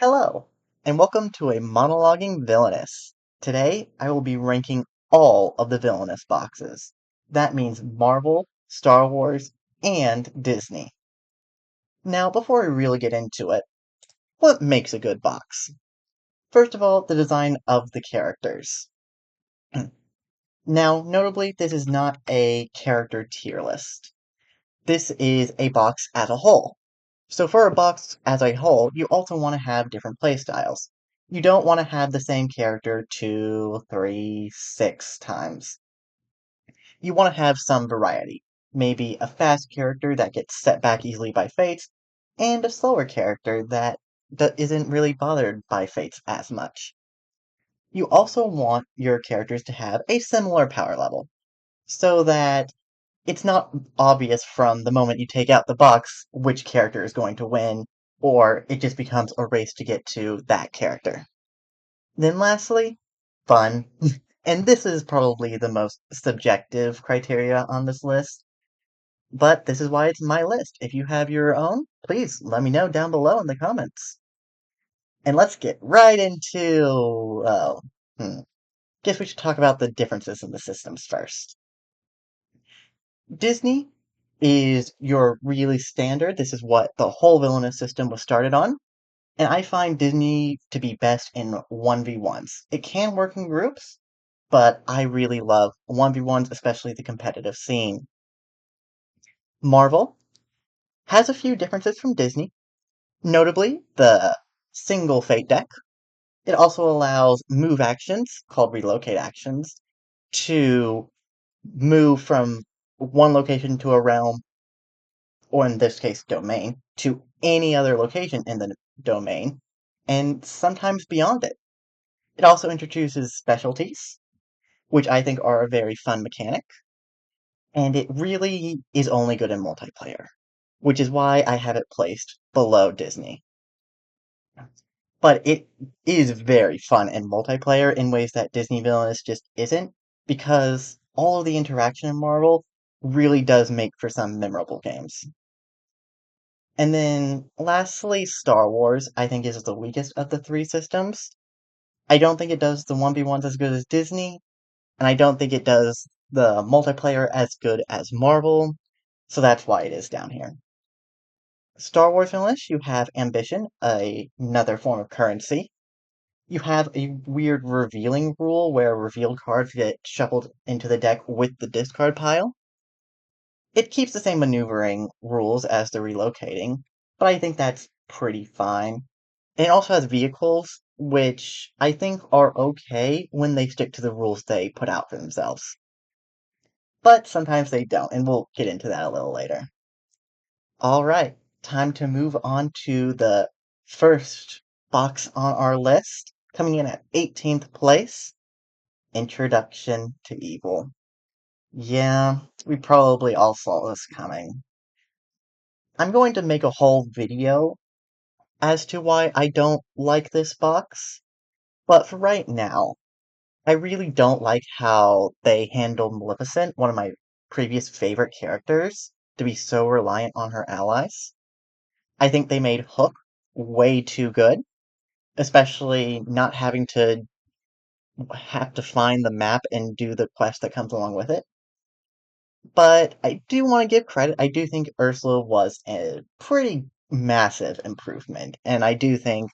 Hello, and welcome to a monologuing villainous. Today, I will be ranking all of the villainous boxes. That means Marvel, Star Wars, and Disney. Now, before we really get into it, what makes a good box? First of all, the design of the characters. Now, notably, this is not a character tier list. This is a box as a whole. So for a box as a whole, you also want to have different playstyles. You don't want to have the same character 2, 3, 6 times. You want to have some variety. Maybe a fast character that gets set back easily by fates, and a slower character that isn't really bothered by fates as much. You also want your characters to have a similar power level, so that it's not obvious from the moment you take out the box which character is going to win, or it just becomes a race to get to that character. Then lastly, fun. And this is probably the most subjective criteria on this list, but this is why it's my list. If you have your own, please let me know down below in the comments. And let's get right into, guess we should talk about the differences in the systems first. Disney is your really standard. This is what the whole villainous system was started on. And I find Disney to be best in 1v1s. It can work in groups, but I really love 1v1s, especially the competitive scene. Marvel has a few differences from Disney, notably the single fate deck. It also allows move actions, called relocate actions, to move from one location to a realm, or in this case, domain, to any other location in the domain, and sometimes beyond it. It also introduces specialties, which I think are a very fun mechanic, and it really is only good in multiplayer, which is why I have it placed below Disney. But it is very fun in multiplayer in ways that Disney Villainous just isn't, because all of the interaction in Marvel really does make for some memorable games. And then, lastly, Star Wars, I think, is the weakest of the three systems. I don't think it does the 1v1s as good as Disney, and I don't think it does the multiplayer as good as Marvel, so that's why it is down here. Star Wars Villainous, you have Ambition, another form of currency. You have a weird revealing rule where revealed cards get shuffled into the deck with the discard pile. It keeps the same maneuvering rules as the relocating, but I think that's pretty fine. And it also has vehicles, which I think are okay when they stick to the rules they put out for themselves. But sometimes they don't, and we'll get into that a little later. Alright, time to move on to the first box on our list, coming in at 18th place, Introduction to Evil. Yeah, we probably all saw this coming. I'm going to make a whole video as to why I don't like this box, but for right now, I really don't like how they handled Maleficent, one of my previous favorite characters, to be so reliant on her allies. I think they made Hook way too good, especially not having to have to find the map and do the quest that comes along with it. But I do want to give credit. I do think Ursula was a pretty massive improvement, and I do think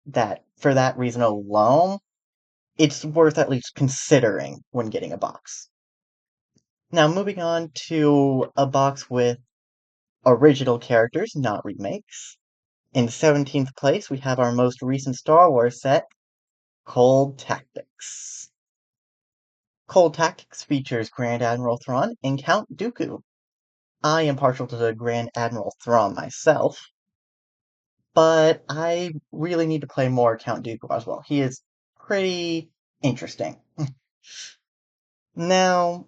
that for that reason alone, it's worth at least considering when getting a box. Now, moving on to a box with original characters, not remakes. In 17th place, we have our most recent Star Wars set, Cold Tactics. Cold Tactics features Grand Admiral Thrawn and Count Dooku. I am partial to the Grand Admiral Thrawn myself, but I really need to play more Count Dooku as well. He is pretty interesting. Now,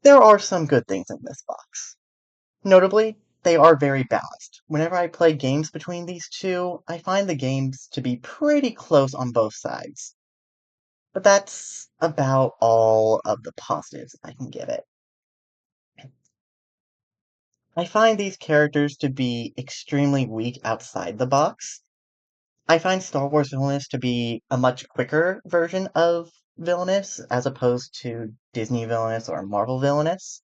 there are some good things in this box. Notably, they are very balanced. Whenever I play games between these two, I find the games to be pretty close on both sides. But that's about all of the positives I can give it. I find these characters to be extremely weak outside the box, I find Star Wars Villainous to be a much quicker version of Villainous as opposed to Disney Villainous or Marvel Villainous.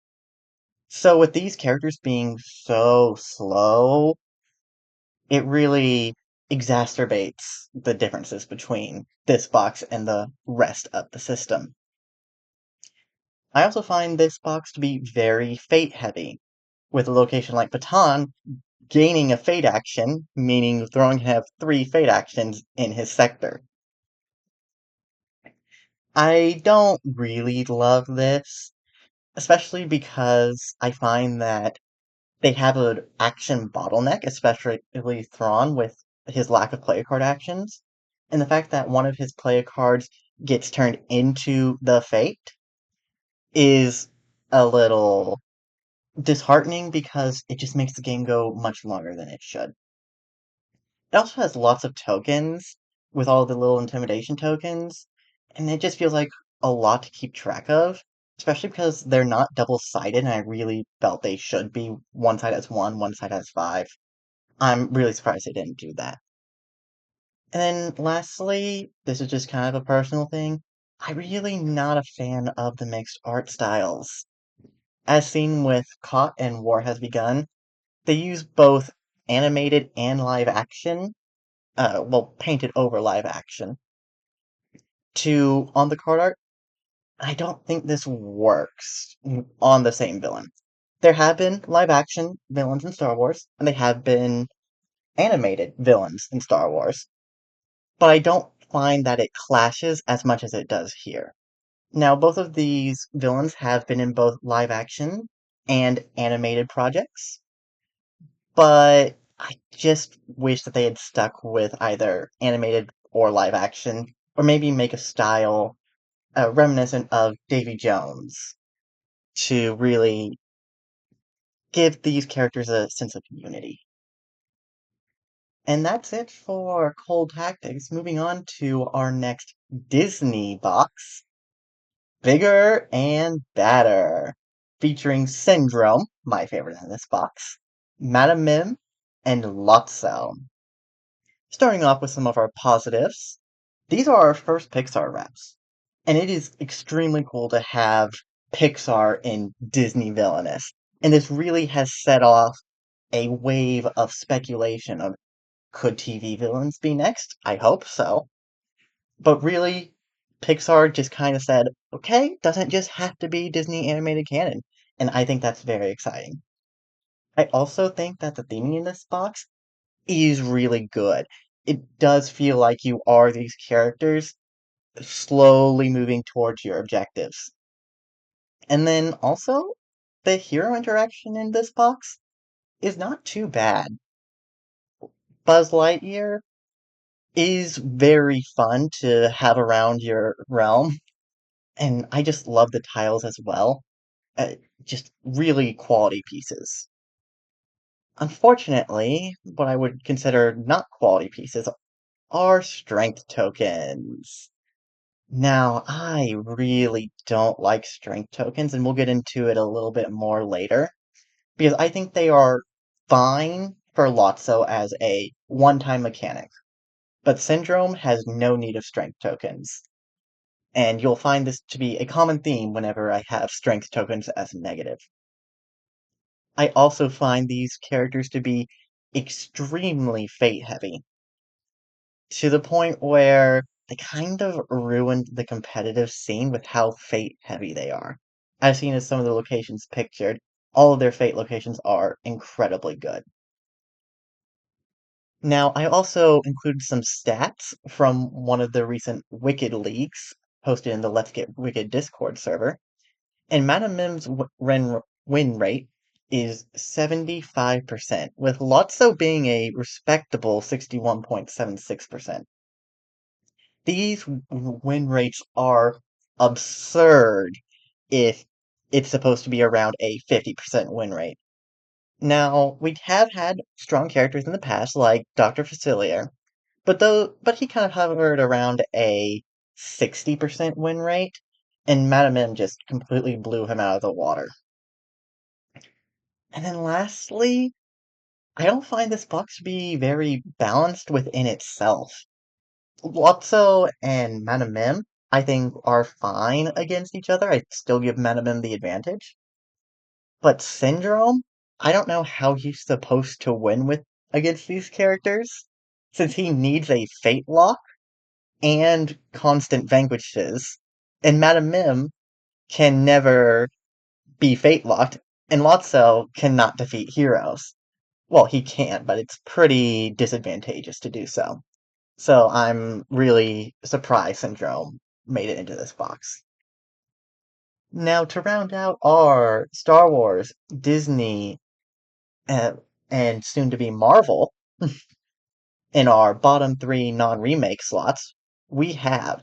So with these characters being so slow, it really exacerbates the differences between this box and the rest of the system. I also find this box to be very fate heavy, with a location like Baton gaining a fate action, meaning throwing have 3 fate actions in his sector. I don't really love this, especially because I find that they have an action bottleneck, especially Thrawn with his lack of player card actions, and the fact that one of his player cards gets turned into the Fate is a little disheartening because it just makes the game go much longer than it should. It also has lots of tokens with all the little intimidation tokens, and it just feels like a lot to keep track of, especially because they're not double-sided, and I really felt they should be. One side has 1, one side has 5. I'm really surprised they didn't do that. And then lastly, this is just kind of a personal thing, I'm really not a fan of the mixed art styles. As seen with Caught and War Has Begun, they use both animated and live action, well, painted over live action, on the card art. I don't think this works on the same villain. There have been live action villains in Star Wars, and they have been animated villains in Star Wars, but I don't find that it clashes as much as it does here. Now, both of these villains have been in both live action and animated projects, but I just wish that they had stuck with either animated or live action, or maybe make a style reminiscent of Davy Jones to really give these characters a sense of unity. And that's it for Cold Tactics. Moving on to our next Disney box, Bigger and Badder, featuring Syndrome, my favorite in this box, Madame Mim, and Lotso. Starting off with some of our positives, these are our first Pixar wraps, and it is extremely cool to have Pixar in Disney Villainous, and this really has set off a wave of speculation of could TV villains be next? I hope so. But really, Pixar just kind of said, okay, doesn't just have to be Disney animated canon, and I think that's very exciting. I also think that the theming in this box is really good. It does feel like you are these characters slowly moving towards your objectives. And then also, the hero interaction in this box is not too bad. Buzz Lightyear is very fun to have around your realm, and I just love the tiles as well. Just really quality pieces. Unfortunately, what I would consider not quality pieces are strength tokens. Now, I really don't like strength tokens, and we'll get into it a little bit more later, because I think they are fine for Lotso as a one-time mechanic, but Syndrome has no need of strength tokens, and you'll find this to be a common theme whenever I have strength tokens as negative. I also find these characters to be extremely fate-heavy, to the point where they kind of ruined the competitive scene with how fate-heavy they are. As seen as some of the locations pictured, all of their fate locations are incredibly good. Now, I also included some stats from one of the recent Wicked leaks posted in the Let's Get Wicked Discord server, and Madam Mim's win rate is 75%, with Lotso being a respectable 61.76%. These win rates are absurd if it's supposed to be around a 50% win rate. Now, we have had strong characters in the past, like Dr. Facilier, but he kind of hovered around a 60% win rate, and Madame M just completely blew him out of the water. And then lastly, I don't find this box to be very balanced within itself. Lotso and Manamim, I think, are fine against each other. I still give Manamim the advantage. But Syndrome, I don't know how he's supposed to win with against these characters, since he needs a Fate Lock and constant vanquishes, and Madame Mim can never be Fate Locked, and Lotso cannot defeat heroes. Well, he can, but it's pretty disadvantageous to do so. So I'm really surprised Syndrome made it into this box. Now, to round out our Star Wars, Disney, uh, and soon to be Marvel, in our bottom three non remake slots, we have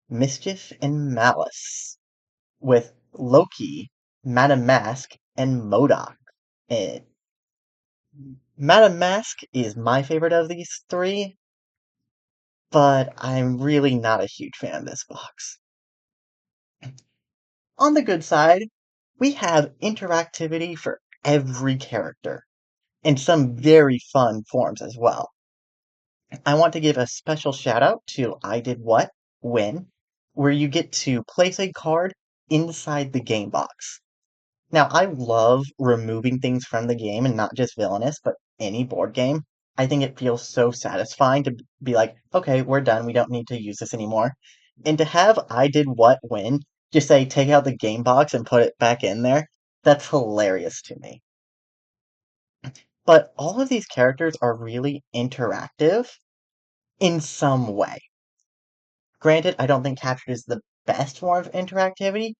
Mischief and Malice with Loki, Madame Mask, and MODOK. And Madame Mask is my favorite of these three, but I'm really not a huge fan of this box. On the good side, we have interactivity for every character, and some very fun forms as well. I want to give a special shout out to I Did What, When, where you get to place a card inside the game box. Now, I love removing things from the game and not just Villainous, but any board game. I think it feels so satisfying to be like, okay, we're done. We don't need to use this anymore. And to have I Did What When, just say take out the game box and put it back in there, that's hilarious to me. But all of these characters are really interactive in some way. Granted, I don't think Captured is the best form of interactivity,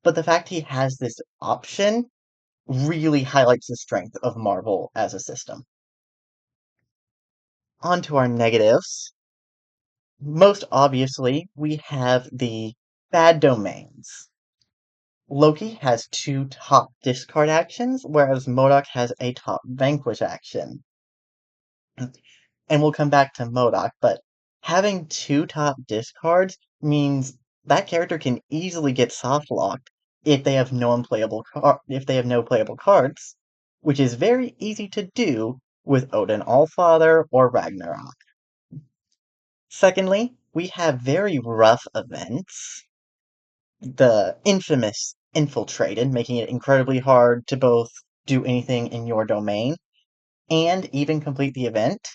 but the fact he has this option really highlights the strength of Marvel as a system. On to our negatives. Most obviously, we have the bad domains. Loki has two top discard actions, whereas MODOK has a top vanquish action. And we'll come back to MODOK, but having two top discards means that character can easily get soft locked if they have no playable cards, which is very easy to do with Odin Allfather or Ragnarok. Secondly, we have very rough events. The infamous Infiltrated, making it incredibly hard to both do anything in your domain and even complete the event.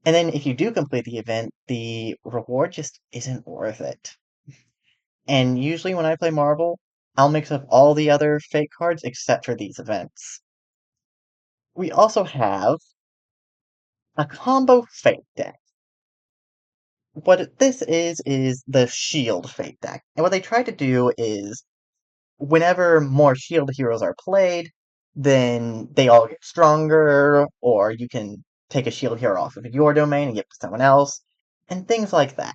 And then if you do complete the event, the reward just isn't worth it. And usually when I play Marvel, I'll mix up all the other fake cards except for these events. We also have a combo fake deck. What this is the shield fake deck. And what they try to do is whenever more shield heroes are played, then they all get stronger, or you can take a shield hero off of your domain and give it to someone else, and things like that.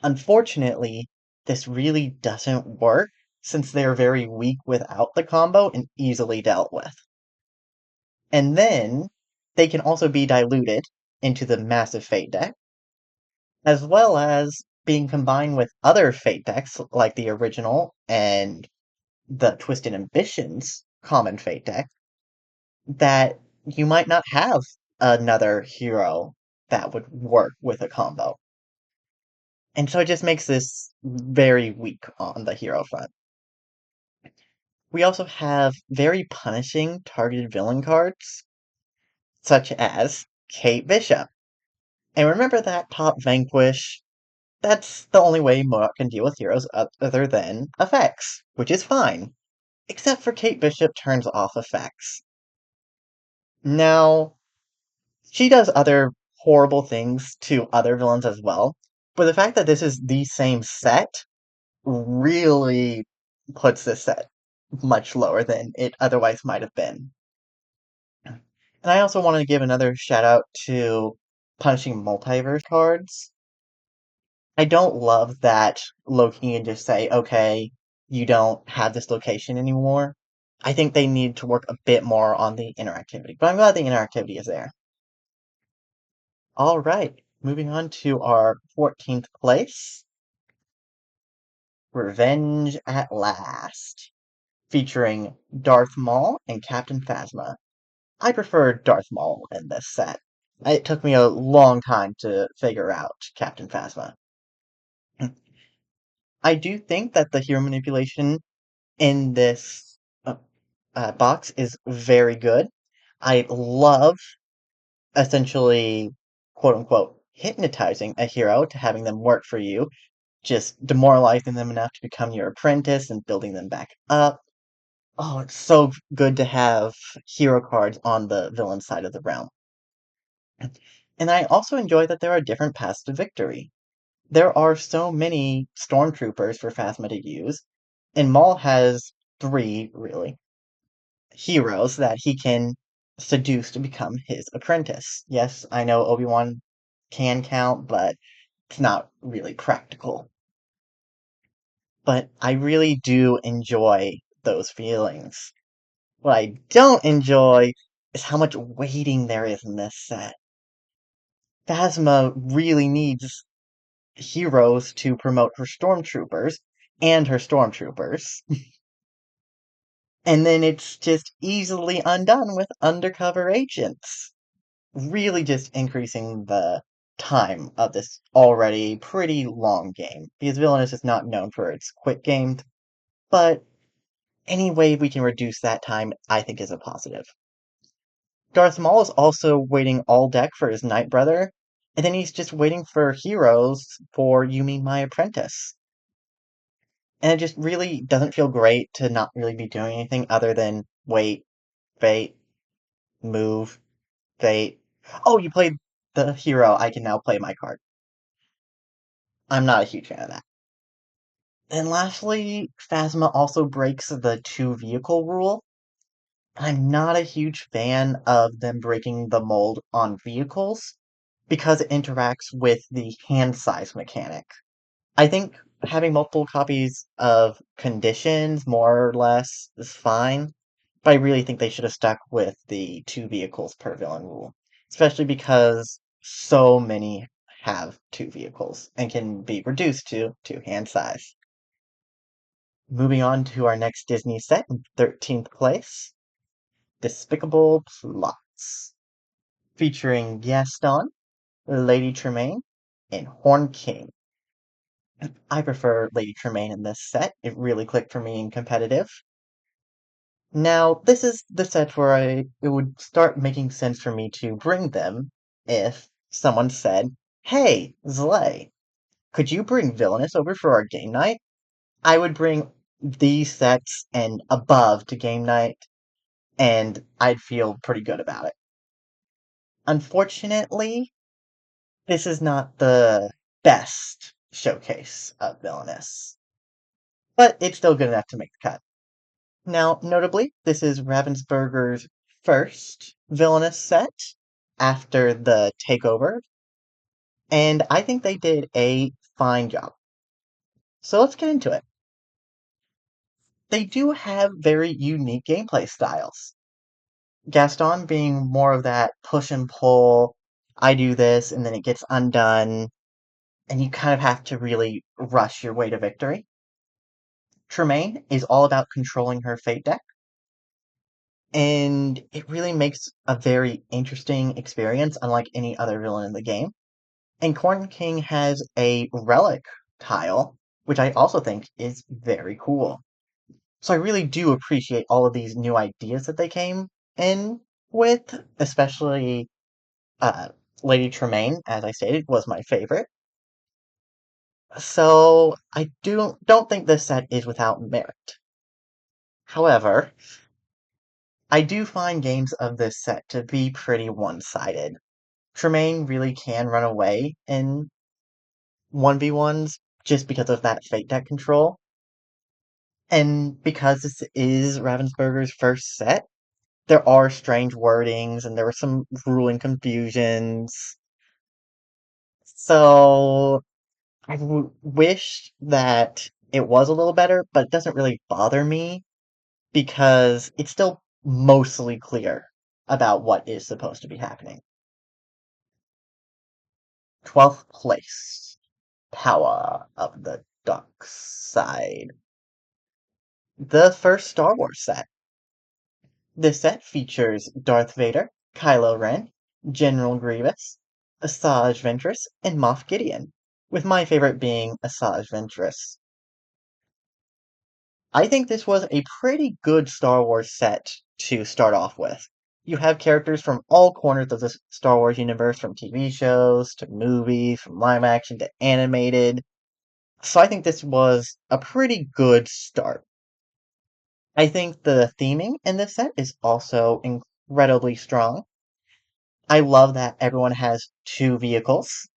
Unfortunately, this really doesn't work since they're very weak without the combo and easily dealt with. And then they can also be diluted into the massive Fate deck, as well as being combined with other Fate decks like the original and the Twisted Ambitions common Fate deck, that you might not have another hero that would work with a combo. And so it just makes this very weak on the hero front. We also have very punishing targeted villain cards, such as Kate Bishop. And remember that top Vanquish, that's the only way MODOK can deal with heroes other than effects, which is fine. Except for Kate Bishop turns off effects. Now, she does other horrible things to other villains as well, but the fact that this is the same set really puts this set much lower than it otherwise might have been. And I also want to give another shout out to punishing multiverse cards. I don't love that Loki can just say, okay, you don't have this location anymore. I think they need to work a bit more on the interactivity, but I'm glad the interactivity is there. Alright, moving on to our 14th place. Revenge at Last, featuring Darth Maul and Captain Phasma. I prefer Darth Maul in this set. It took me a long time to figure out Captain Phasma. I do think that the hero manipulation in this box is very good. I love essentially, quote unquote, hypnotizing a hero to having them work for you, just demoralizing them enough to become your apprentice and building them back up. Oh, it's so good to have hero cards on the villain side of the realm. And I also enjoy that there are different paths to victory. There are so many stormtroopers for Phasma to use, and Maul has three, really, heroes that he can seduce to become his apprentice. Yes, I know Obi-Wan can count, but it's not really practical. But I really do enjoy those feelings. What I don't enjoy is how much waiting there is in this set. Phasma really needs heroes to promote her stormtroopers and her stormtroopers. And then it's just easily undone with undercover agents. Really just increasing the time of this already pretty long game. Because Villainous is not known for its quick games, but any way we can reduce that time, I think is a positive. Darth Maul is also waiting all deck for his Night Brother, and then he's just waiting for heroes for You Mean My Apprentice. And it just really doesn't feel great to not really be doing anything other than wait, fate, move, fate. Oh, you played the hero, I can now play my card. I'm not a huge fan of that. And lastly, Phasma also breaks the two vehicle rule. I'm not a huge fan of them breaking the mold on vehicles because it interacts with the hand size mechanic. I think having multiple copies of conditions, more or less, is fine, but I really think they should have stuck with the two vehicles per villain rule, especially because so many have two vehicles and can be reduced to two hand size. Moving on to our next Disney set in 13th place, Despicable Plots, featuring Gaston, Lady Tremaine, and Horn King. I prefer Lady Tremaine in this set. It really clicked for me in competitive. Now, this is the set where it would start making sense for me to bring them if someone said, "Hey, Zlay, could you bring Villainous over for our game night?" I would bring these sets and above to game night, and I'd feel pretty good about it. Unfortunately, this is not the best showcase of Villainous, but it's still good enough to make the cut. Now, notably, this is Ravensburger's first Villainous set after the takeover, and I think they did a fine job. So let's get into it. They do have very unique gameplay styles. Gaston being more of that push and pull, I do this and then it gets undone, and you kind of have to really rush your way to victory. Tremaine is all about controlling her fate deck, and it really makes a very interesting experience, unlike any other villain in the game. And Corn King has a relic tile, which I also think is very cool. So I really do appreciate all of these new ideas that they came in with, especially uh, Lady Tremaine, as I stated, was my favorite. So I don't think this set is without merit. However, I do find games of this set to be pretty one-sided. Tremaine really can run away in 1v1s just because of that fate deck control. And because this is Ravensburger's first set, there are strange wordings and there were some ruling confusions. So I wish that it was a little better, but it doesn't really bother me because it's still mostly clear about what is supposed to be happening. 12th place. Power of the Dark Side. The first Star Wars set. This set features Darth Vader, Kylo Ren, General Grievous, Asajj Ventress, and Moff Gideon, with my favorite being Asajj Ventress. I think this was a pretty good Star Wars set to start off with. You have characters from all corners of the Star Wars universe, from TV shows to movies, from live action to animated. So I think this was a pretty good start. I think the theming in this set is also incredibly strong. I love that everyone has two vehicles,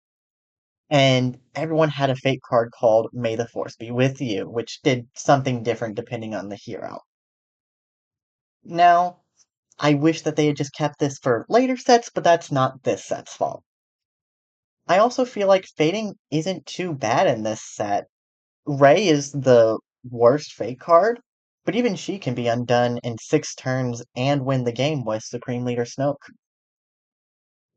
and everyone had a fate card called May the Force Be With You, which did something different depending on the hero. Now, I wish that they had just kept this for later sets, but that's not this set's fault. I also feel like fating isn't too bad in this set. Rey is the worst fate card, but even she can be undone in 6 turns and win the game with Supreme Leader Snoke.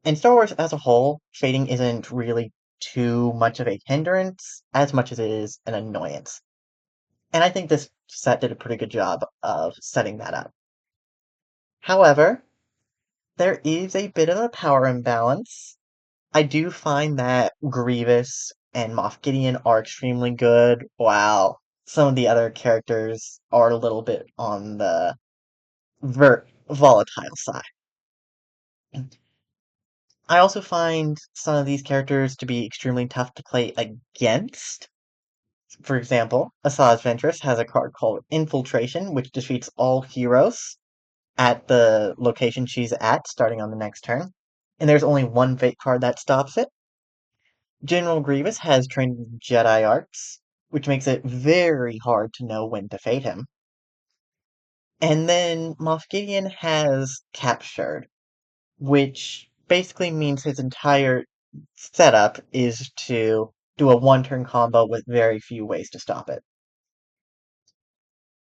In Star Wars as a whole, fating isn't really too much of a hindrance as much as it is an annoyance. And I think this set did a pretty good job of setting that up. However, there is a bit of a power imbalance. I do find that Grievous and Moff Gideon are extremely good, while some of the other characters are a little bit on the volatile side. I also find some of these characters to be extremely tough to play against. For example, Asajj Ventress has a card called Infiltration, which defeats all heroes at the location she's at, starting on the next turn. And there's only one fate card that stops it. General Grievous has trained Jedi arts, which makes it very hard to know when to fate him. And then Moff Gideon has Captured, which basically means his entire setup is to do a one-turn combo with very few ways to stop it.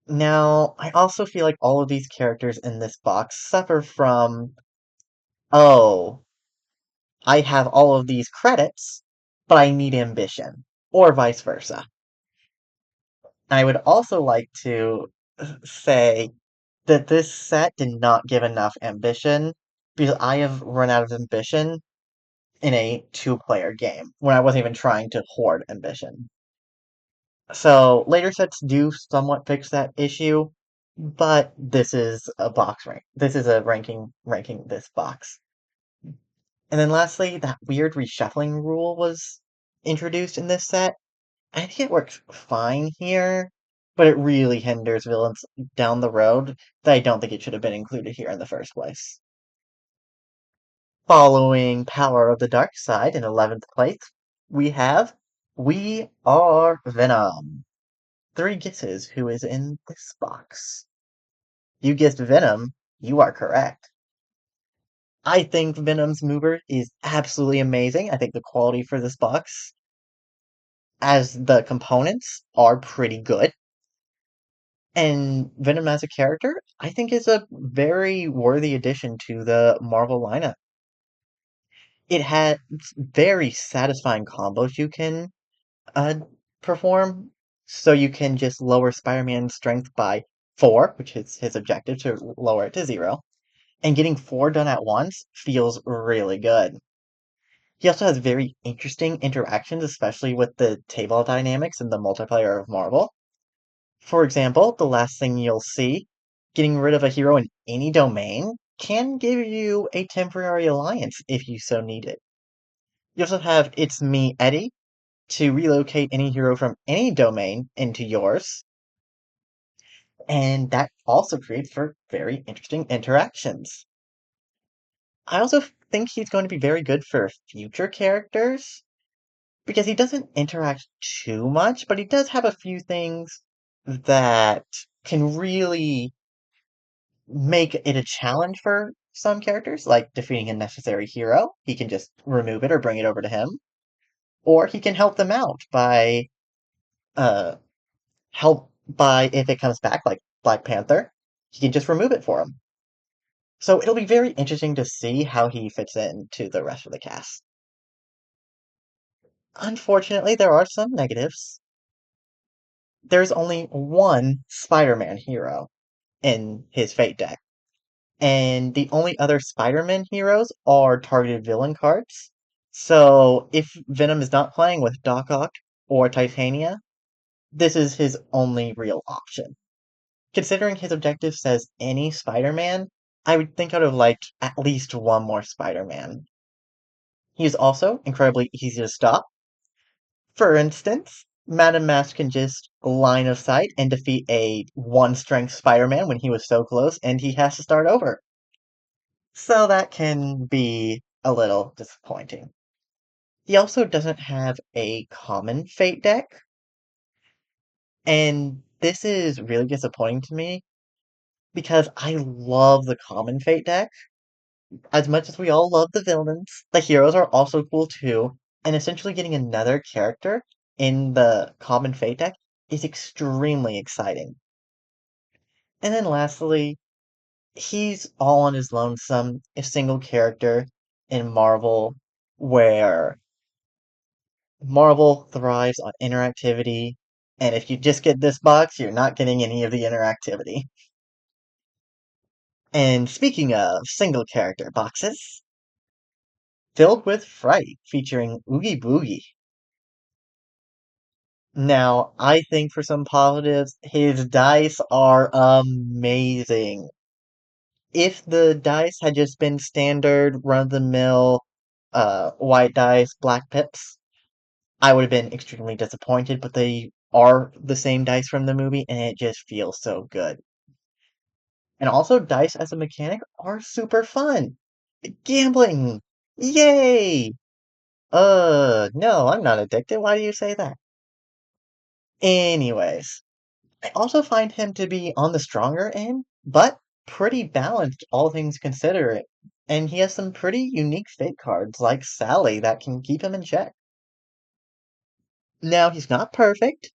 Now, I also feel like all of these characters in this box suffer from, oh, I have all of these credits, but I need ambition, or vice versa. I would also like to say that this set did not give enough ambition, because I have run out of ambition in a two-player game, when I wasn't even trying to hoard ambition. So, later sets do somewhat fix that issue, but this is a box rank. This is a ranking this box. And then lastly, that weird reshuffling rule was introduced in this set. I think it works fine here, but it really hinders villains down the road that I don't think it should have been included here in the first place. Following Power of the Dark Side in 11th place, we have We Are Venom. 3 guesses who is in this box. You guessed Venom, you are correct. I think Venom's mover is absolutely amazing. I think the quality for this box, as the components, are pretty good. And Venom as a character, I think is a very worthy addition to the Marvel lineup. It has very satisfying combos you can uh, perform. So you can just lower Spider-Man's strength by 4, which is his objective to lower it to 0. And getting 4 done at once feels really good. He also has very interesting interactions, especially with the table dynamics in the multiplayer of Marvel. For example, the last thing you'll see, getting rid of a hero in any domain can give you a temporary alliance if you so need it. You also have It's Me, Eddie, to relocate any hero from any domain into yours, and that also creates for very interesting interactions. I also think he's going to be very good for future characters, because he doesn't interact too much, but he does have a few things that can really make it a challenge for some characters, like defeating a necessary hero. He can just remove it or bring it over to him. Or he can help them out by uh if it comes back, like Black Panther, he can just remove it for him. So it'll be very interesting to see how he fits into the rest of the cast. Unfortunately, there are some negatives. There's only one Spider-Man hero in his Fate deck. And the only other Spider-Man heroes are targeted villain cards. So if Venom is not playing with Doc Ock or Titania, this is his only real option. Considering his objective says any Spider-Man, I would think I'd have liked at least one more Spider-Man. He is also incredibly easy to stop. For instance, Madame Mask can just line of sight and defeat a one-strength Spider-Man when he was so close, and he has to start over. So that can be a little disappointing. He also doesn't have a common Fate deck, and this is really disappointing to me because I love the common Fate deck. As much as we all love the villains, the heroes are also cool too, and essentially getting another character in the common Fate deck is extremely exciting. And then lastly, he's all on his lonesome, a single character in Marvel, where Marvel thrives on interactivity, and if you just get this box, you're not getting any of the interactivity. And speaking of single character boxes, filled with fright featuring Oogie Boogie. Now, I think for some positives, his dice are amazing. If the dice had just been standard, run-of-the-mill, white dice, black pips, I would have been extremely disappointed, but they are the same dice from the movie, and it just feels so good. And also, dice as a mechanic are super fun. Gambling! Yay! No, I'm not addicted. Why do you say that? Anyways, I also find him to be on the stronger end, but pretty balanced, all things considered. And he has some pretty unique fate cards, like Sally, that can keep him in check. Now, he's not perfect.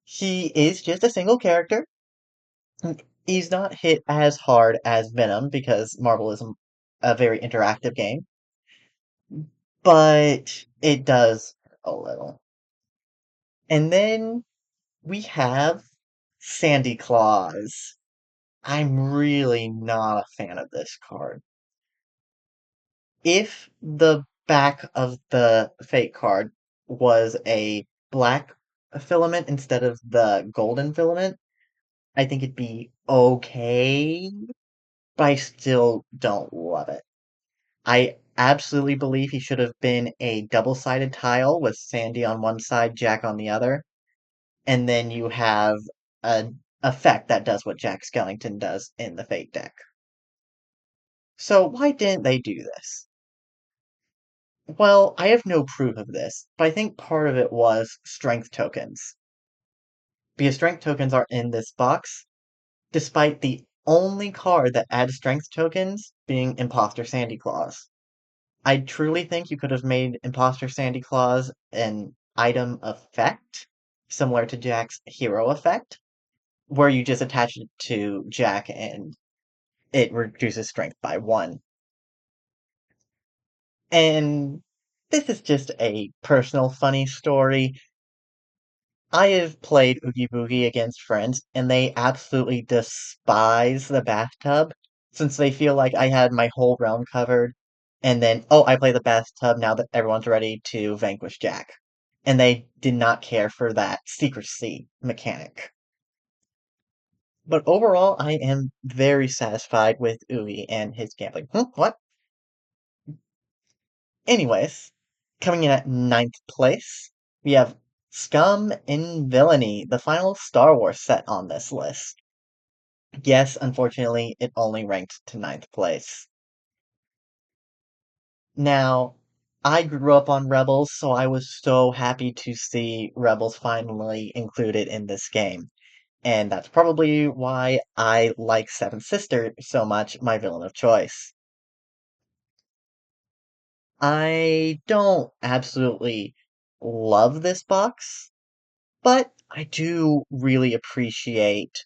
He is just a single character. He's not hit as hard as Venom because Marvel is a very interactive game, but it does a little. And then we have Sandy Claus. I'm really not a fan of this card. If the back of the fake card was a black filament instead of the golden filament, I think it'd be okay, but I still don't love it. I absolutely believe he should have been a double-sided tile with Sandy on one side, Jack on the other, and then you have an effect that does what Jack Skellington does in the Fate deck. So why didn't they do this? Well, I have no proof of this, but I think part of it was strength tokens. Because strength tokens are in this box, despite the only card that adds strength tokens being Imposter Sandy Claus. I truly think you could have made Imposter Sandy Claus an item effect, similar to Jack's hero effect, where you just attach it to Jack and it reduces strength by 1. And this is just a personal funny story. I have played Oogie Boogie against friends, and they absolutely despise the bathtub, since they feel like I had my whole realm covered, and then, oh, I play the bathtub now that everyone's ready to vanquish Jack. And they did not care for that secrecy mechanic. But overall, I am very satisfied with Oogie and his gambling. What? Anyways, coming in at ninth place, we have Scum and Villainy, the final Star Wars set on this list. Yes, unfortunately, it only ranked to ninth place. Now, I grew up on Rebels, so I was so happy to see Rebels finally included in this game. And that's probably why I like Seven Sister so much, my villain of choice. I don't absolutely love this box, but I do really appreciate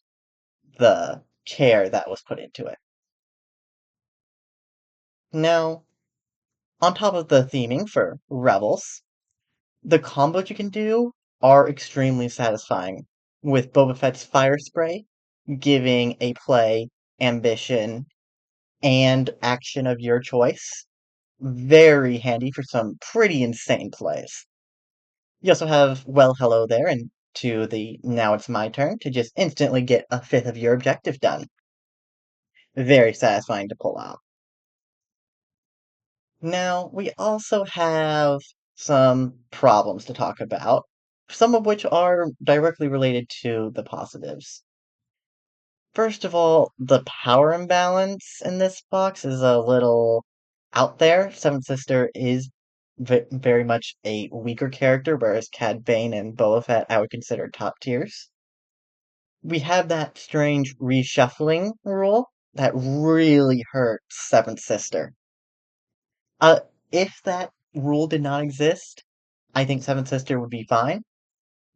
the care that was put into it. Now, on top of the theming for Rebels, the combos you can do are extremely satisfying, with Boba Fett's Fire Spray giving a play ambition and action of your choice. Very handy for some pretty insane plays. You also have Well Hello there, and to the Now It's My Turn to just instantly get a fifth of your objective done. Very satisfying to pull out. Now, we also have some problems to talk about, some of which are directly related to the positives. First of all, the power imbalance in this box is a little out there. Seventh Sister is very much a weaker character, whereas Cad Bane and Boba Fett I would consider top tiers. We have that strange reshuffling rule that really hurts Seventh Sister. Uh, if that rule did not exist, I think Seventh Sister would be fine,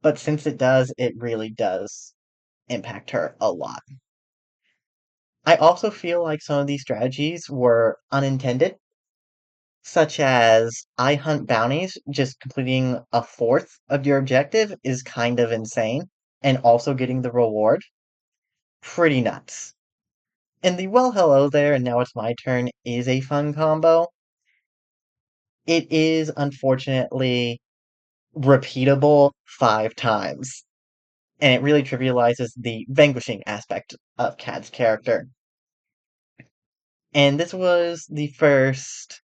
but since it does, it really does impact her a lot. I also feel like some of these strategies were unintended, such as I hunt bounties, just completing a fourth of your objective is kind of insane, and also getting the reward. Pretty nuts. And the well hello there, and now it's my turn is a fun combo. It is unfortunately repeatable 5 times, and it really trivializes the vanquishing aspect of Cad's character. And this was the first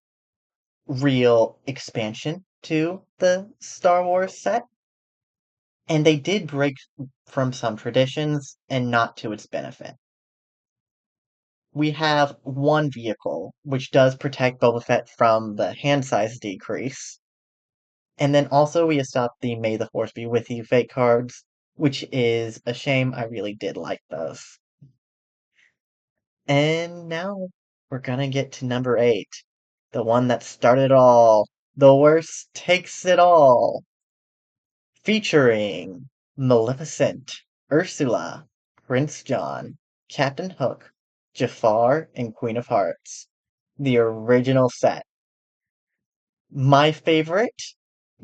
real expansion to the Star Wars set, and they did break from some traditions and not to its benefit. We have one vehicle, which does protect Boba Fett from the hand size decrease, and then also we stopped the May the Force be with you fake cards, which is a shame. I really did like those. And now we're gonna get to number 8, the one that started it all. The worst takes it all. Featuring Maleficent, Ursula, Prince John, Captain Hook, Jafar, and Queen of Hearts. The original set. My favorite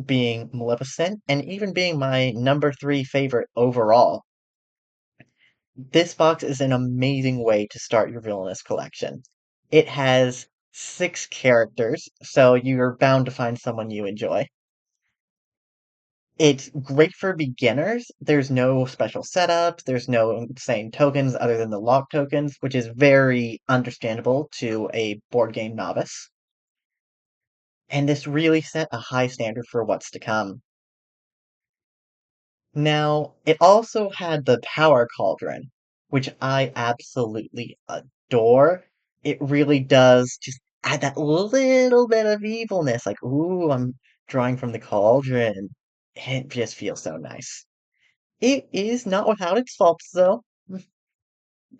being Maleficent, and even being my number 3 favorite overall. This box is an amazing way to start your villainous collection. It has 6 characters, so you're bound to find someone you enjoy. It's great for beginners. There's no special setups, there's no insane tokens other than the lock tokens, which is very understandable to a board game novice. And this really set a high standard for what's to come. Now, it also had the Power Cauldron, which I absolutely adore. It really does just add that little bit of evilness, like, ooh, I'm drawing from the cauldron. It just feels so nice. It is not without its faults, though.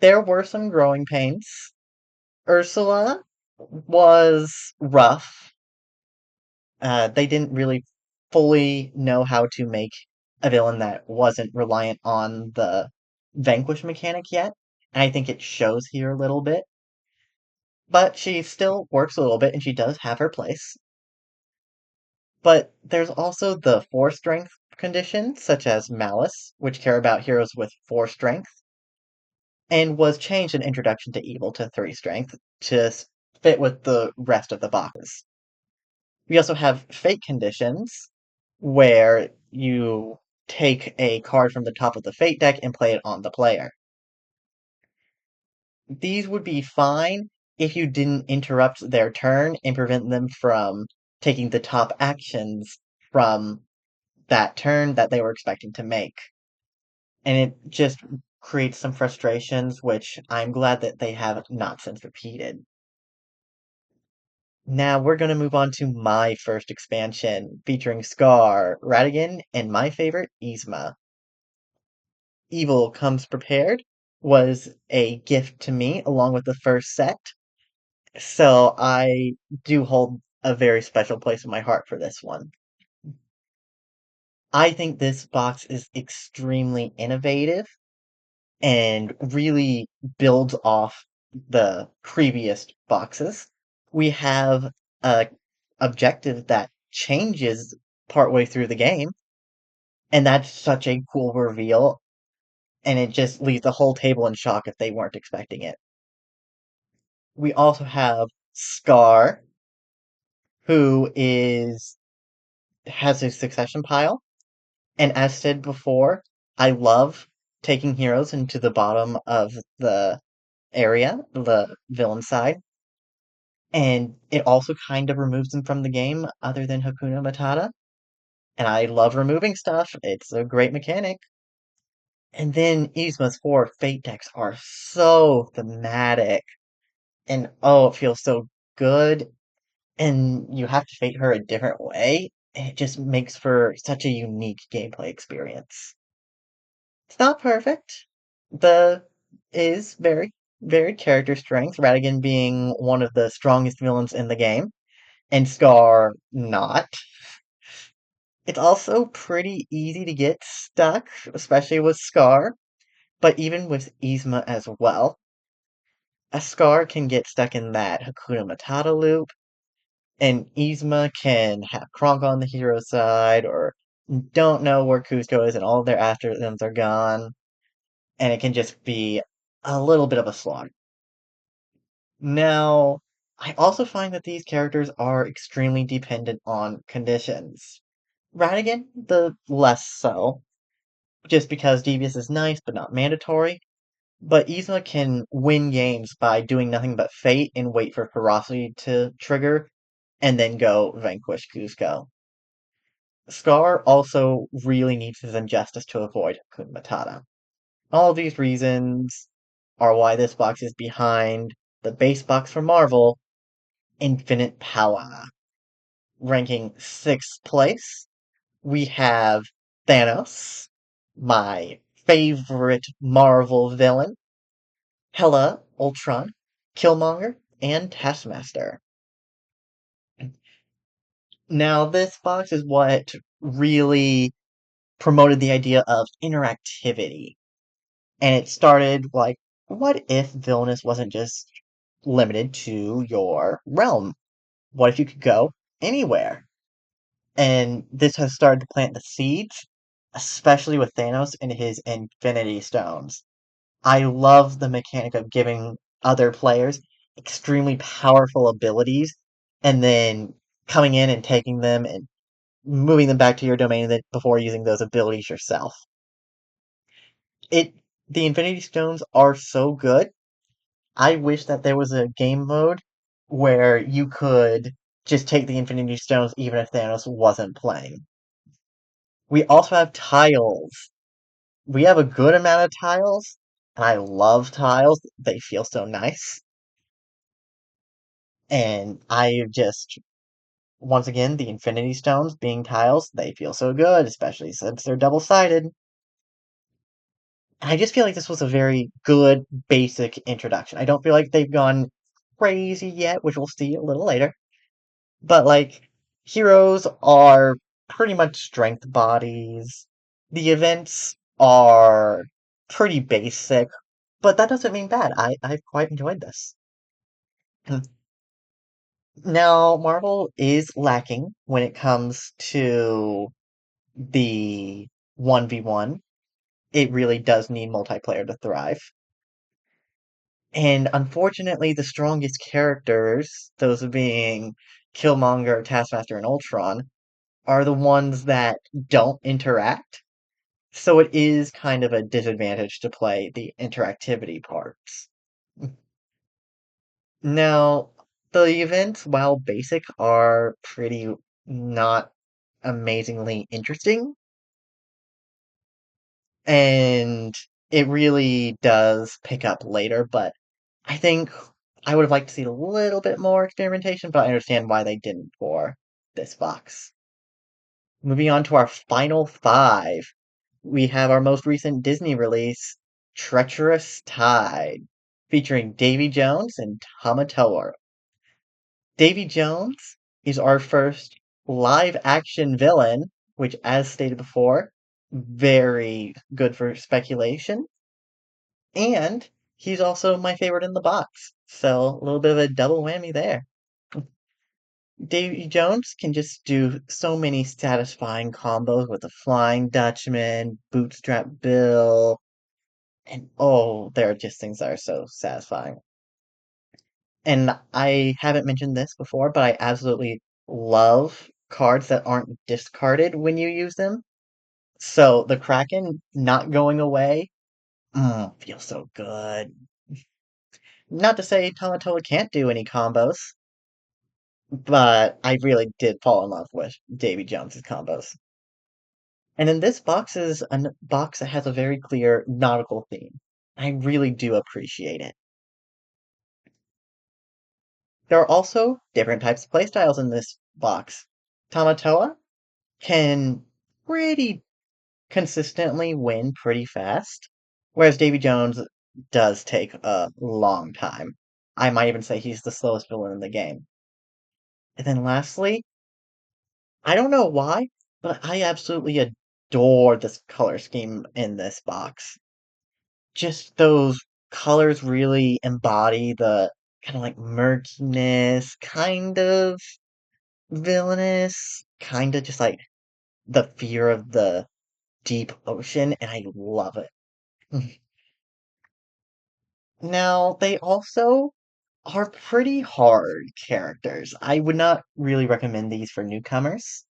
There were some growing pains. Ursula was rough. They didn't really fully know how to make a villain that wasn't reliant on the vanquish mechanic yet. And I think it shows here a little bit. But she still works a little bit, and she does have her place. But there's also the 4 strength conditions, such as Malice, which care about heroes with 4 strength, and was changed in Introduction to Evil to 3 strength to fit with the rest of the boxes. We also have fate conditions, where you take a card from the top of the fate deck and play it on the player. These would be fine if you didn't interrupt their turn and prevent them from taking the top actions from that turn that they were expecting to make. And it just creates some frustrations, which I'm glad that they have not since repeated. Now we're going to move on to my first expansion, featuring Scar, Radigan, and my favorite, Yzma. Evil Comes Prepared was a gift to me along with the first set, so I do hold a very special place in my heart for this one. I think this box is extremely innovative and really builds off the previous boxes. We have a objective that changes partway through the game, and that's such a cool reveal, and it just leaves the whole table in shock if they weren't expecting it. We also have Scar, who is has a succession pile. And as said before, I love taking heroes into the bottom of the area, the villain side, and it also kind of removes them from the game other than Hakuna Matata. And I love removing stuff. It's a great mechanic. And then Yzma's four fate decks are so thematic. And oh, it feels so good. And you have to fate her a different way. And it just makes for such a unique gameplay experience. It's not perfect. The is very, very character strength, Radigan being one of the strongest villains in the game, and Scar not. It's also pretty easy to get stuck, especially with Scar, but even with Yzma as well. A Scar can get stuck in that Hakuna Matata loop, and Yzma can have Kronk on the hero side, or don't know where Cusco is and all of their afterlimbs are gone, and it can just be a little bit of a slog. Now, I also find that these characters are extremely dependent on conditions. Radigan, the less so, just because Devious is nice but not mandatory. But Yzma can win games by doing nothing but fate and wait for Ferocity to trigger, and then go vanquish Cusco. Scar also really needs his injustice to avoid Hakuna Matata. All these reasons are why this box is behind the base box from Marvel, Infinite Power. Ranking 6th place, we have Thanos, my favorite Marvel villain, Hela, Ultron, Killmonger, and Taskmaster. Now, this box is what really promoted the idea of interactivity. And it started like, what if villainous wasn't just limited to your realm? What if you could go anywhere? And this has started to plant the seeds, especially with Thanos and his Infinity Stones. I love the mechanic of giving other players extremely powerful abilities and then coming in and taking them and moving them back to your domain before using those abilities yourself. It the Infinity Stones are so good. I wish that there was a game mode where you could just take the Infinity Stones even if Thanos wasn't playing. We also have tiles. We have a good amount of tiles, and I love tiles. They feel so nice. And I just, once again, the Infinity Stones being tiles, they feel so good, especially since they're double-sided. And I just feel like this was a very good, basic introduction. I don't feel like they've gone crazy yet, which we'll see a little later. But, like, heroes are pretty much strength bodies. The events are pretty basic, but that doesn't mean bad. I've quite enjoyed this. Now, Marvel is lacking when it comes to the 1v1. It really does need multiplayer to thrive. And unfortunately, the strongest characters, those being Killmonger, Taskmaster, and Ultron, are the ones that don't interact. So it is kind of a disadvantage to play the interactivity parts. Now, the events, while basic, are pretty not amazingly interesting, and it really does pick up later, but I think I would have liked to see a little bit more experimentation, but I understand why they didn't for this box. Moving on to our final five, we have our most recent Disney release, Treacherous Tide, featuring Davy Jones and Tamatoa. Davy Jones is our first live action villain, which, as stated before, very good for speculation. And he's also my favorite in the box. So a little bit of a double whammy there. Davy Jones can just do so many satisfying combos with the Flying Dutchman, Bootstrap Bill, and oh, there are just things that are so satisfying. And I haven't mentioned this before, but I absolutely love cards that aren't discarded when you use them. So the Kraken not going away, feels so good. Not to say Tamatoa can't do any combos, but I really did fall in love with Davy Jones's combos. And then this box is a box that has a very clear nautical theme. I really do appreciate it. There are also different types of playstyles in this box. Tamatoa can pretty consistently win pretty fast, whereas Davy Jones does take a long time. I might even say he's the slowest villain in the game. And then lastly, I don't know why, but I absolutely adore this color scheme in this box. Just those colors really embody the kind of like murkiness, kind of villainous, kind of just like the fear of the deep ocean, and I love it. Now, they also are pretty hard characters. I would not really recommend these for newcomers.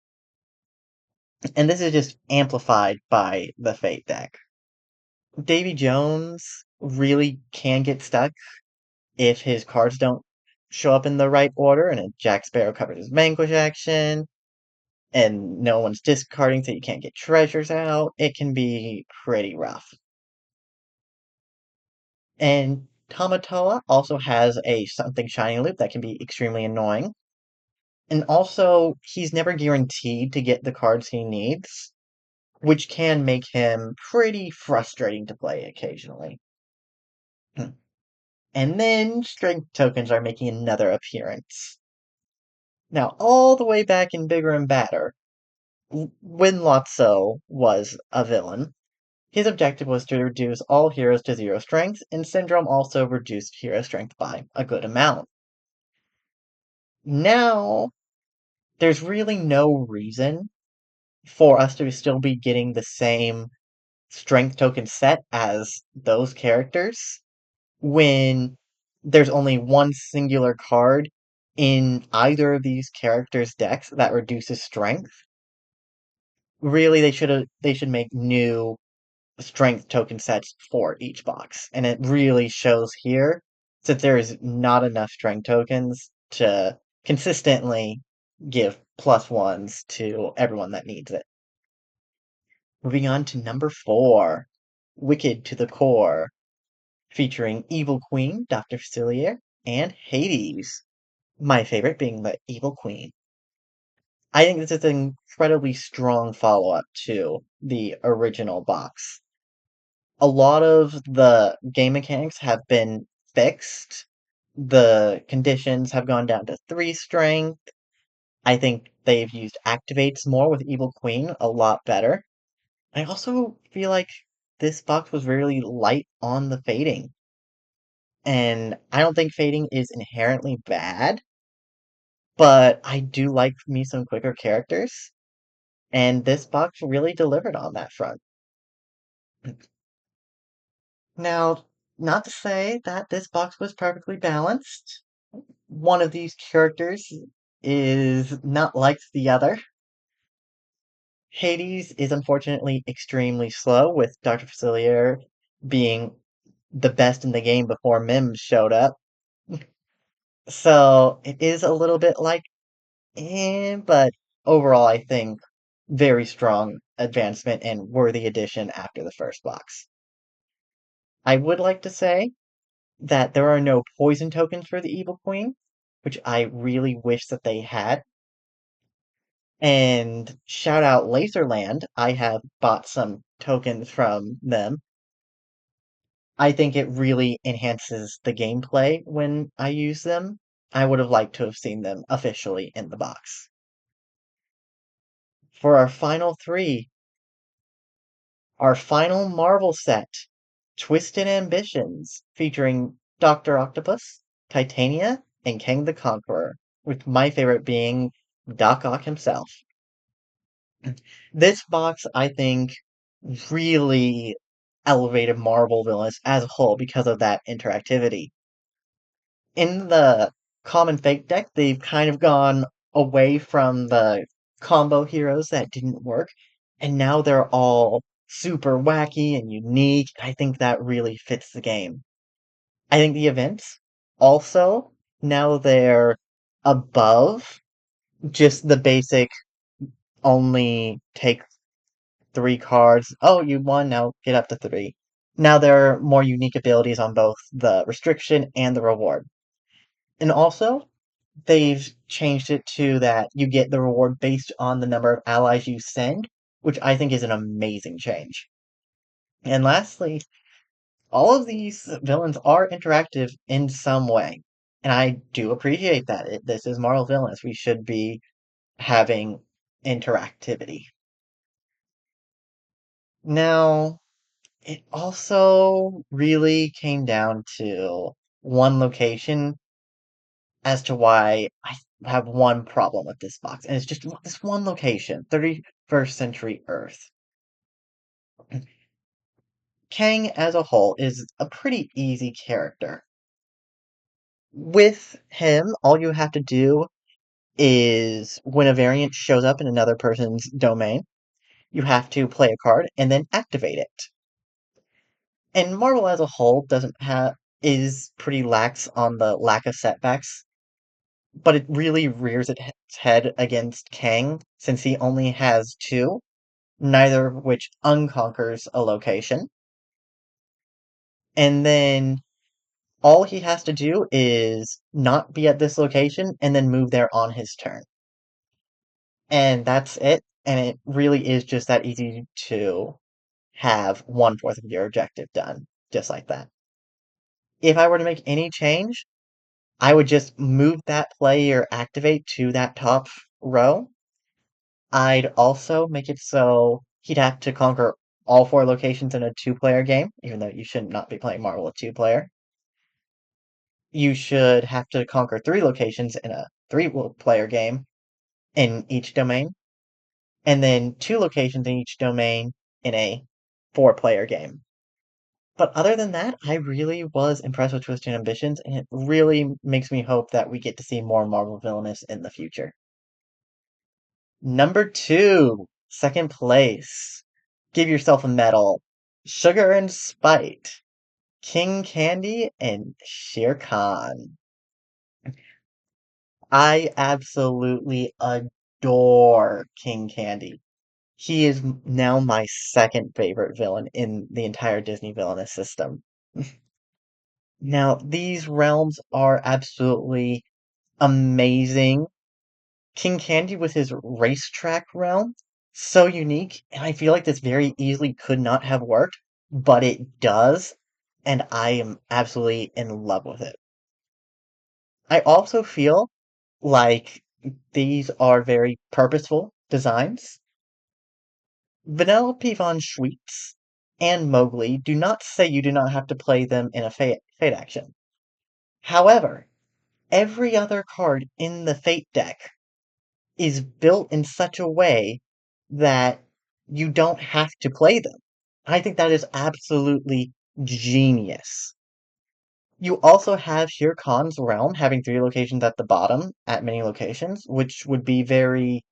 And this is just amplified by the Fate deck. Davy Jones really can get stuck if his cards don't show up in the right order, and a Jack Sparrow covers his Vanquish action, and no one's discarding so you can't get treasures out. It can be pretty rough. And Tamatoa also has a something shiny loop that can be extremely annoying. And also, he's never guaranteed to get the cards he needs, which can make him pretty frustrating to play occasionally. Hmm. And then strength tokens are making another appearance. Now, all the way back in Bigger and Badder, when Lotso was a villain, his objective was to reduce all heroes to 0 strength, and Syndrome also reduced hero strength by a good amount. Now, there's really no reason for us to still be getting the same strength token set as those characters when there's only one singular card in either of these characters' decks that reduces strength. Really, they should make new strength token sets for each box, and it really shows here that there is not enough strength tokens to consistently give plus ones to everyone that needs it. Moving on to number 4, Wicked to the Core, featuring Evil Queen, Dr. Facilier, and Hades. My favorite being the Evil Queen. I think this is an incredibly strong follow-up to the original box. A lot of the game mechanics have been fixed. The conditions have gone down to 3 strength. I think they've used activates more with Evil Queen a lot better. I also feel like this box was really light on the fading. And I don't think fading is inherently bad, but I do like me some quicker characters, and this box really delivered on that front. Now, not to say that this box was perfectly balanced. One of these characters is not like the other. Hades is unfortunately extremely slow, with Dr. Facilier being the best in the game before Mims showed up. So it is a little bit like, but overall, I think very strong advancement and worthy addition after the first box. I would like to say that there are no poison tokens for the Evil Queen, which I really wish that they had. And shout out LaserLand, I have bought some tokens from them. I think it really enhances the gameplay when I use them. I would have liked to have seen them officially in the box. For our final 3, our final Marvel set, Twisted Ambitions, featuring Dr. Octopus, Titania, and Kang the Conqueror, with my favorite being Doc Ock himself. This box, I think, really elevated Marvel villains as a whole because of that interactivity. In the common fake deck, they've kind of gone away from the combo heroes that didn't work, and now they're all super wacky and unique. I think that really fits the game. I think the events also, now they're above just the basic only take 3 cards. Oh, you won, now get up to 3. Now there are more unique abilities on both the restriction and the reward. And also, they've changed it to that you get the reward based on the number of allies you send, which I think is an amazing change. And lastly, all of these villains are interactive in some way. And I do appreciate that. This is Marvel Villains. We should be having interactivity. Now, it also really came down to one location as to why I have one problem with this box, and it's just this one location, 31st Century Earth. Kang as a whole is a pretty easy character. With him, all you have to do is when a variant shows up in another person's domain, you have to play a card and then activate it. And Marvel as a whole doesn't have is pretty lax on the lack of setbacks, but it really rears its head against Kang since he only has two, neither of which unconquers a location. And then all he has to do is not be at this location and then move there on his turn. And that's it. And it really is just that easy to have 1/4 of your objective done, just like that. If I were to make any change, I would just move that player activate to that top row. I'd also make it so he'd have to conquer all 4 locations in a 2-player game, even though you should not be playing Marvel with 2-player. You should have to conquer 3 locations in a 3-player game in each domain, and then 2 locations in each domain in a 4-player game. But other than that, I really was impressed with Twisted Ambitions, and it really makes me hope that we get to see more Marvel Villainous in the future. Number 2, second place. Give yourself a medal. Sugar and Spite. King Candy and Shere Khan. I absolutely adore King Candy. He is now my second favorite villain in the entire Disney Villainous system. Now, these realms are absolutely amazing. King Candy with his racetrack realm, so unique, and I feel like this very easily could not have worked, but it does, and I am absolutely in love with it. I also feel like these are very purposeful designs. Vanellope von Schweetz and Mowgli do not say you do not have to play them in a Fate action. However, every other card in the Fate deck is built in such a way that you don't have to play them. I think that is absolutely genius. You also have Shere Khan's realm having 3 locations at the bottom at many locations, which would be very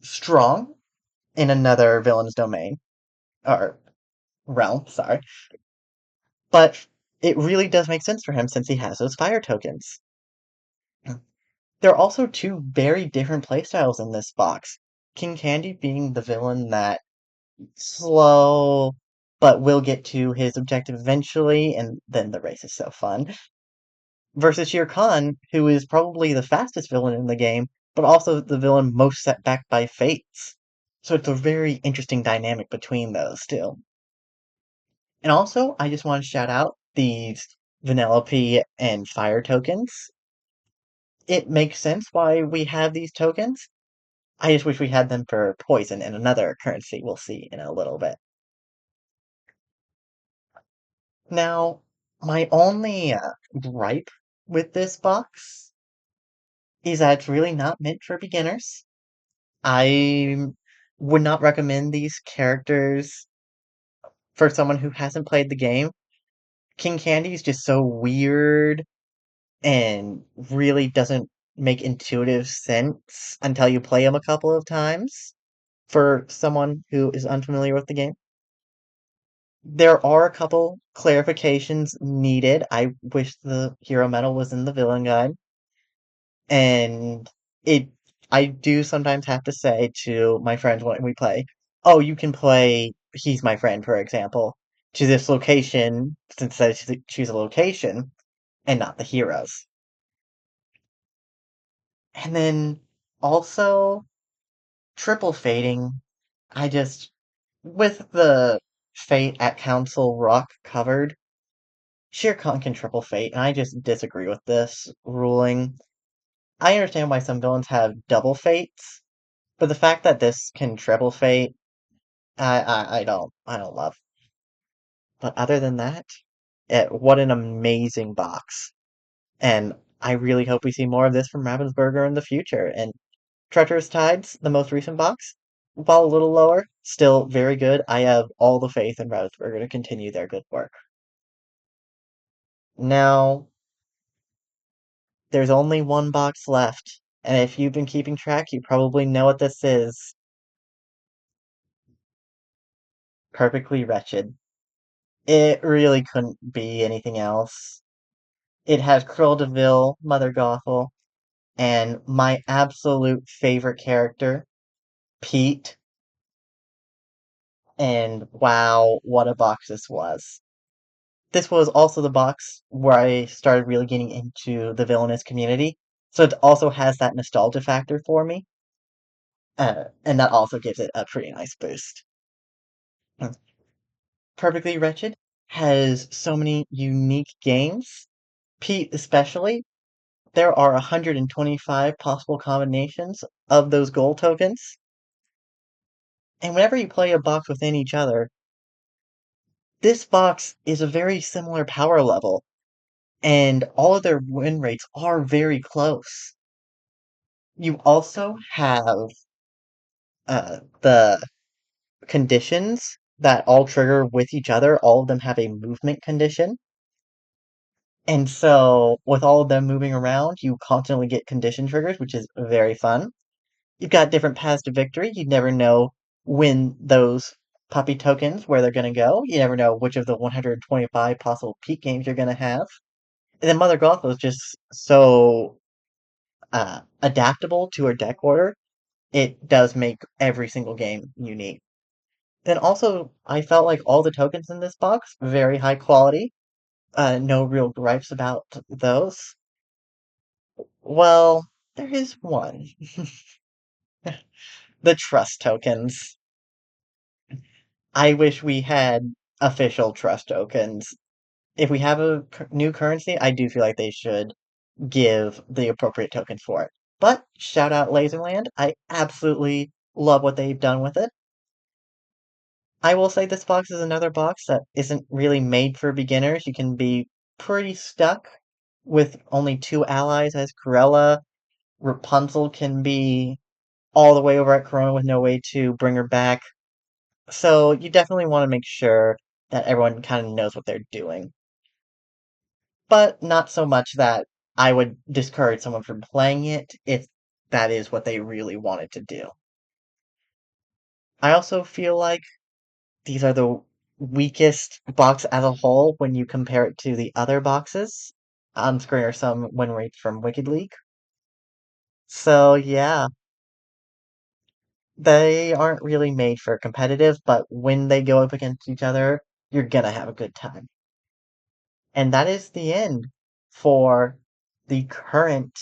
strong in another villain's domain or realm, sorry. But it really does make sense for him since he has those fire tokens. There are also 2 very different playstyles in this box. King Candy being the villain that slow, but will get to his objective eventually, and then the race is so fun. Versus Shere Khan, who is probably the fastest villain in the game, but also the villain most set back by fates. So it's a very interesting dynamic between those two. And also, I just want to shout out these Vanellope and Fire tokens. It makes sense why we have these tokens. I just wish we had them for poison and another currency we'll see in a little bit. Now, my only gripe with this box is that it's really not meant for beginners. I would not recommend these characters for someone who hasn't played the game. King Candy is just so weird and really doesn't make intuitive sense until you play them a couple of times for someone who is unfamiliar with the game. There are a couple clarifications needed. I wish the hero medal was in the villain guide, and it I do sometimes have to say to my friends when we play, "Oh, you can play He's My Friend," for example, to this location since I choose a location and not the heroes. And then also triple fating. I just with the fate at Council Rock covered, Shere Khan can triple fate, and I just disagree with this ruling. I understand why some villains have double fates, but the fact that this can triple fate, I don't love. But other than that, what an amazing box. And I really hope we see more of this from Ravensburger in the future. And Treacherous Tides, the most recent box, while a little lower, still very good. I have all the faith in Ravensburger to continue their good work. Now, there's only one box left, and if you've been keeping track, you probably know what this is. Perfectly Wretched. It really couldn't be anything else. It has Cruel de Vil, Mother Gothel, and my absolute favorite character, Pete. And wow, what a box this was. This was also the box where I started really getting into the villainous community, so it also has that nostalgia factor for me, and that also gives it a pretty nice boost. Mm. Perfectly Wretched has so many unique games. Pete especially, there are 125 possible combinations of those gold tokens, and whenever you play a box within each other, this box is a very similar power level, and all of their win rates are very close. You also have the conditions that all trigger with each other. All of them have a movement condition. And so, with all of them moving around, you constantly get condition triggers, which is very fun. You've got different paths to victory. You never know when those puppy tokens, where they're going to go. You never know which of the 125 possible peak games you're going to have. And then Mother Gothel is just so adaptable to her deck order. It does make every single game unique. Then also, I felt like all the tokens in this box, very high quality. No real gripes about those. Well, there is one. The trust tokens. I wish we had official trust tokens. If we have a new currency, I do feel like they should give the appropriate token for it. But shout out LaserLand. I absolutely love what they've done with it. I will say this box is another box that isn't really made for beginners. You can be pretty stuck with only two allies as Corella. Rapunzel can be all the way over at Corona with no way to bring her back. So you definitely want to make sure that everyone kind of knows what they're doing. But not so much that I would discourage someone from playing it if that is what they really wanted to do. I also feel like these are the weakest box as a whole when you compare it to the other boxes. On screen are some win rates from Wicked League. So yeah, they aren't really made for competitive, but when they go up against each other, you're gonna have a good time. And that is the end for the current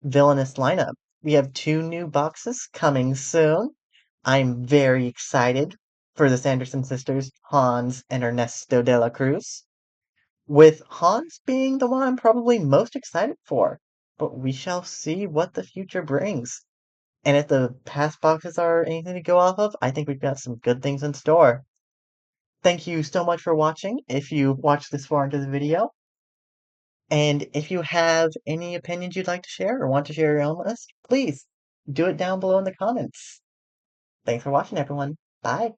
villainous lineup. We have two new boxes coming soon. I'm very excited for the Sanderson sisters, Hans and Ernesto de la Cruz, with Hans being the one I'm probably most excited for. But we shall see what the future brings. And if the past boxes are anything to go off of, I think we've got some good things in store. Thank you so much for watching, if you watched this far into the video. And if you have any opinions you'd like to share or want to share your own list, please do it down below in the comments. Thanks for watching, everyone. Bye.